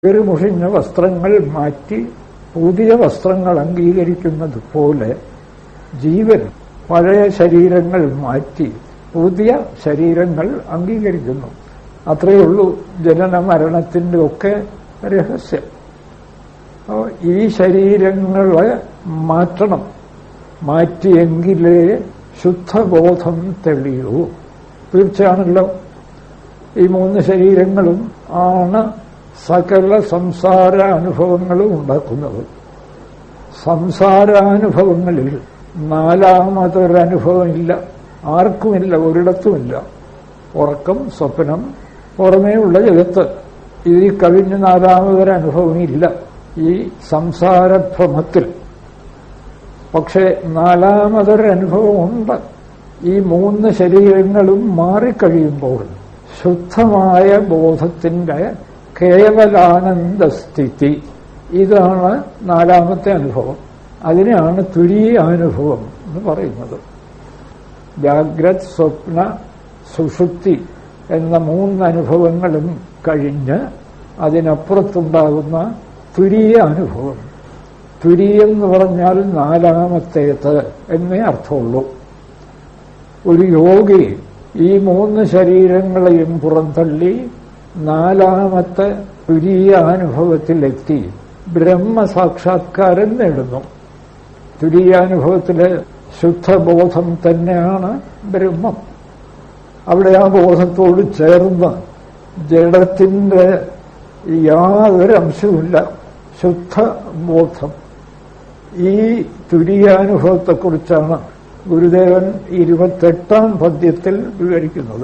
മുഷിഞ്ഞ വസ്ത്രങ്ങൾ മാറ്റി പുതിയ വസ്ത്രങ്ങൾ അംഗീകരിക്കുന്നത് പോലെ ജീവൻ പഴയ ശരീരങ്ങൾ മാറ്റി പുതിയ ശരീരങ്ങൾ അംഗീകരിക്കുന്നു. അത്രയുള്ളൂ ജനന മരണത്തിന്റെ ഒക്കെ രഹസ്യം. ഈ ശരീരങ്ങളെ മാറ്റണം, മാറ്റിയെങ്കിലേ ശുദ്ധബോധം തെളിയൂ. തീർച്ചയാണല്ലോ, ഈ 3 ശരീരങ്ങളും ആണ് സകല സംസാരാനുഭവങ്ങളും ഉണ്ടാക്കുന്നത്. സംസാരാനുഭവങ്ങളിൽ 4മതൊരനുഭവമില്ല, ആർക്കുമില്ല, ഒരിടത്തുമില്ല. ഉറക്കം, സ്വപ്നം, പുറമേയുള്ള ജഗത്ത്, ഇതിൽ കവിഞ്ഞ് 4മതൊരനുഭവമില്ല ഈ സംസാരഭ്രമത്തിൽ. പക്ഷെ 4മതൊരനുഭവമുണ്ട്. ഈ 3 ശരീരങ്ങളും മാറിക്കഴിയുമ്പോൾ ശുദ്ധമായ ബോധത്തിന്റെ കേവലാനന്ദസ്ഥിതി, ഇതാണ് 4മത്തെ അനുഭവം. അതിനെയാണ് തുരീയാനുഭവം എന്ന് പറയുന്നത്. ജാഗ്രത്, സ്വപ്ന, സുഷുപ്തി എന്ന 3 അനുഭവങ്ങളും കഴിഞ്ഞ് അതിനപ്പുറത്തുണ്ടാകുന്ന തുരീയ അനുഭവം. തുരീയം എന്ന് പറഞ്ഞാൽ 4മത്തേത് എന്നേ അർത്ഥമുള്ളൂ. ഒരു യോഗി ഈ 3 ശരീരങ്ങളെയും പുറന്തള്ളി 4മത്തെ തുരീയാനുഭവത്തിലെത്തി ബ്രഹ്മസാക്ഷാത്കാരം നേടുന്നു. തുരീയാനുഭവത്തിലെ ശുദ്ധബോധം തന്നെയാണ് ബ്രഹ്മം. അവിടെ ആ ബോധത്തോട് ചേർന്ന് ജഡത്തിന്റെ യാതൊരു അംശവുമില്ല, ശുദ്ധബോധം. ഈ തുരീയാനുഭവത്തെക്കുറിച്ചാണ് ഗുരുദേവൻ 28ാം പദ്യത്തിൽ വിവരിക്കുന്നത്.